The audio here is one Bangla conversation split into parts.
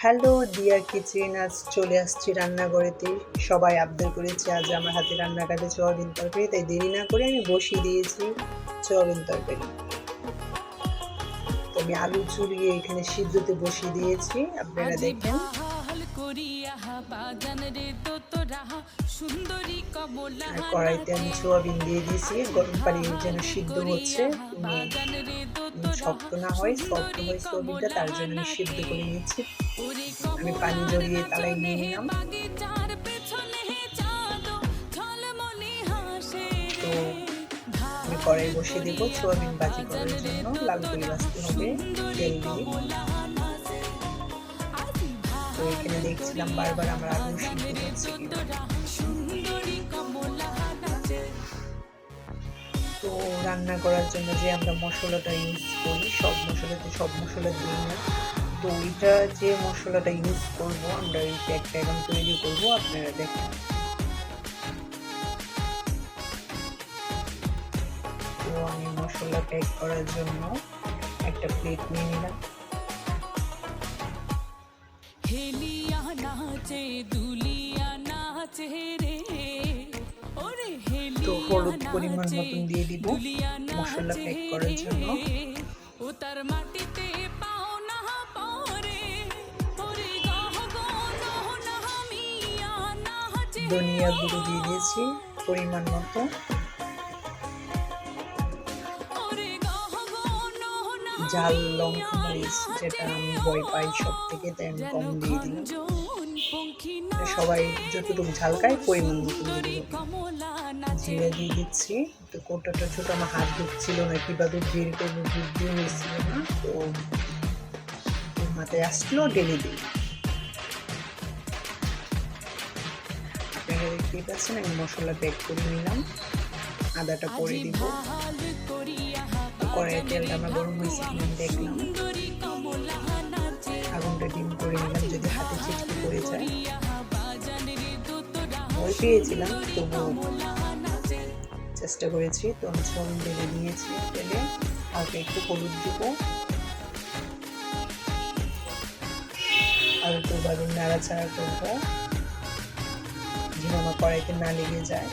হ্যালো দিয়া কিচেন, আজ চলে আসছি রান্নাঘরেতে। সবাই আবদার করেছে আজ আমার হাতে রান্না কাটে সোয়াবিন তরকারি, তাই দেরি না করে আমি বসিয়ে দিয়েছি সোয়াবিন তরকারি। তো আমি আলু চুরিয়ে এখানে সিদ্ধতে বসিয়ে দিয়েছি, আপনারা দেখেন। আর কড়াইতে আমি সোয়াবিন দিয়ে দিয়েছি, গরম পানি যেন সিদ্ধ হচ্ছে, শক্ত না হয়, সফট হয় সোয়াবিনটা, তার জন্য আমি সিদ্ধ করে নিচ্ছি। আমি পানি জড়িয়ে তালাই নিয়ে নিলাম। তো আমি কড়াই বসিয়ে দেবো সোয়াবিন ভাজি করার জন্য, লাল করে ভাজতে হবে তেল দিয়ে। তো এখানে দেখছিলাম বারবার আমার আলু সিদ্ধ হচ্ছে কিনা। তো রান্না করার জন্য যে আমরা মশলাটা ইউজ করি, সব মশলা দিই না। তো এটা যে মশলাটা ইউজ করব, আমরা এই প্যাকটা এখন তৈরি করব, আপনারা দেখেন। তো আমি মশলা প্যাক করার জন্য একটা প্লেট নিয়ে নিলাম। তো হলুদ পরিমাণ মতন দিয়ে দিব মশলা প্যাক করার জন্য। ধনিয়া গুঁড়ো দিয়ে দিয়েছি পরিমাণ মতো। ঝাল লঙ্কা মরিচ যেটা আমি ভয় পাই সব থেকে, তাই আমি কম দিয়ে দিলাম। সবাই যতটুকু ঝাল খায় পরিমাণ মতো দিয়ে দিব। জিরা দিয়ে দিচ্ছি। তো কোটাটা ছোট, আমার হাত ঢুকছিল না, কিভাবে বের করবো বুদ্ধি হয়েছিল না, তো মাথায় আসলো ঢেলে দিই। আপনারা দেখতেই পাচ্ছেন আমি মশলা প্যাক করে নিলাম। আদাটা করে দিব। কড়াইয়ের তেলটা আমার গরম হয়েছে কিনা দেখলাম, আগুনটা ডিম করে নিলাম যদি হাতে ছিটকে পড়ে যায়। ভয় পেয়েছিলাম, তবুও চেষ্টা করেছি। তো আমি সোয়াবিন ঢেলে নিয়েছি তেলে, হালকা একটু হলুদ দিব, আর একটু ভাবে নাড়াচাড়া করবো যেন আমার কড়াইতে না লেগে যায়।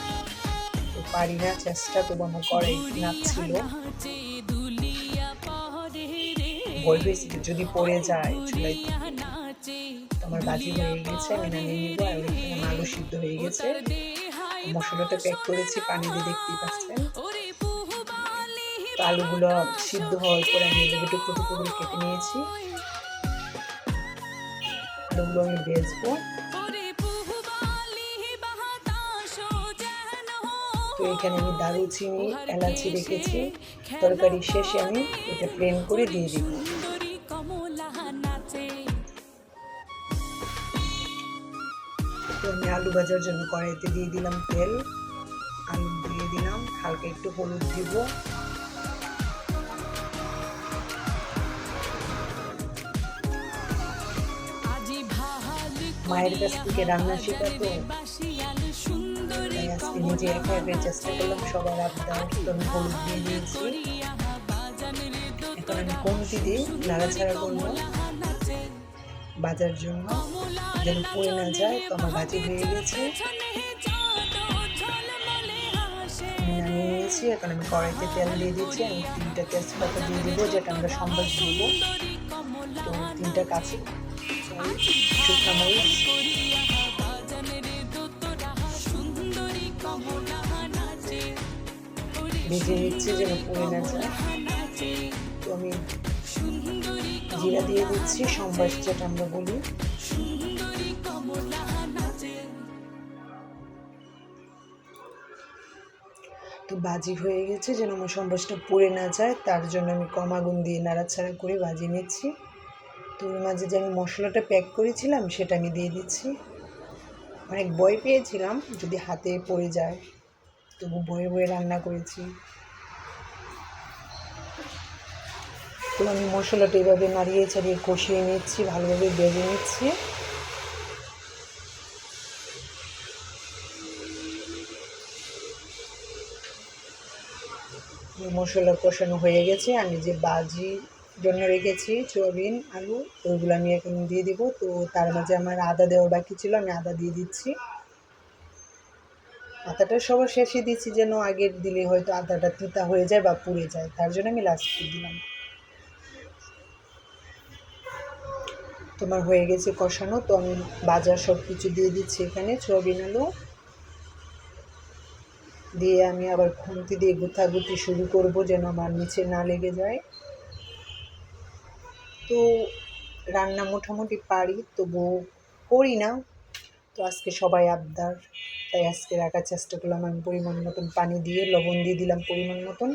তো পারি না, চেষ্টা, তবু আমার কড়াই নাড়ছিল। ভয় পেয়েছি যদি পড়ে যায় চুলাই। আমার ভাজি হয়ে গেছে, আমি নামিয়ে নিব। আর আমার আলু সিদ্ধ হয়ে গেছে। মশলাটা প্যাক করেছি পানি দিয়ে, দেখতেই পাচ্ছেন। তো আলুগুলো সিদ্ধ হওয়ার পরে আমি এভাবে টুকরো টুকরো করে কেটে নিয়েছি। আলুগুলো আমি ভেজবো। তো এখানে আমি দারুচিনি এলাচি রেখেছি, তরকারি শেষে আমি এটা প্লেন করে দিয়ে দিব। তো আমি আলু ভাজার জন্য কড়াইতে দিয়ে দিলাম তেল, আলু দিয়ে দিলাম, হালকা একটু হলুদ দিব। মায়ের কাছ থেকে রান্না শেখা, তো আজকে নিজে একা একা চেষ্টা করলাম সবার আবদার। তো আমি হলুদ দিয়ে দিয়েছি। এখন আমি কমতি দিয়ে নাড়াচাড়া করবো ভাজার জন্য, যেন পুড়ে না যায়। তো আমার ভাজি হয়ে গেছে, আমি নামিয়ে নিয়েছি। এখন আমি কড়াইতে তেল দিয়ে দিচ্ছি। আমি 3টা তেজপাতা দিয়ে দিব, যেটা আমরা সম্বাস দিব। তো 3টা কাঁচা শুকনো মরিচ, ভেজে নিচ্ছি যেন পুড়ে না যায়। তো আমি জিরা দিয়ে দিচ্ছি, সম্বাস যেটা আমরা বলি। তো ভাজি হয়ে গেছে, যেন আমার সম্বাসটা পুড়ে না যায়, তার জন্য আমি কম আগুন দিয়ে নাড়াচাড়া করে ভাজি নিচ্ছি। তো ওর মাঝে যে আমি মশলাটা প্যাক করেছিলাম সেটা আমি দিয়ে দিচ্ছি। অনেক ভয় পেয়েছিলাম যদি হাতে পড়ে যায়, তবু ভয়ে ভয়ে রান্না করেছি। তো আমি মশলাটা এভাবে নাড়িয়ে চাড়িয়ে কষিয়ে নিচ্ছি, ভালোভাবে ভেজে নিচ্ছি। মশলা কষানো হয়ে গেছে, আমি যে ভাজি জন্য রেখেছি সয়াবিন আলু, ওইগুলো আমি এখন দিয়ে দিব। তো তার মাঝে আমার আদা দেওয়ার বাকি ছিল, আমি আদা দিয়ে দিচ্ছি। আদাটা সবার শেষে দিচ্ছি, যেন আগের দিলে হয়তো আদাটা তিতা হয়ে যায় বা পুড়ে যায়, তার জন্য আমি লাস্টে দিলাম। তোমার হয়ে গেছে কষানো, তো আমি বাজার সব কিছু দিয়ে দিচ্ছি এখানে। সয়াবিন আলু দিয়ে আমি আবার খুন্তি দিয়ে গুথাগুথি শুরু করব, যেন আমার নিচে না লেগে যায়। তো রান্না মোটামুটি পারি, তবুও করি না। তো আজকে সবাই আবদার, তাই আজকে রাখার চেষ্টা করলাম। আমি পরিমাণ মতন পানি দিয়ে লবণ দিয়ে দিলাম পরিমাণ মতন।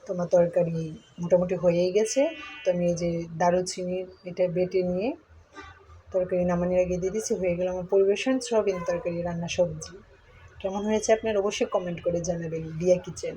তোমার তরকারি মোটামুটি হয়েই গেছে। তো আমি এই যে দারুচিনির এটা বেটে নিয়ে তরকারি নামানোর আগে দিয়ে দিচ্ছি। হয়ে গেল আমার পরিবেশন সয়াবিন তরকারি রান্না সবজি। কেমন হয়েছে আপনার অবশ্যই কমেন্ট করে জানাবেন। দিয়া কিচেন।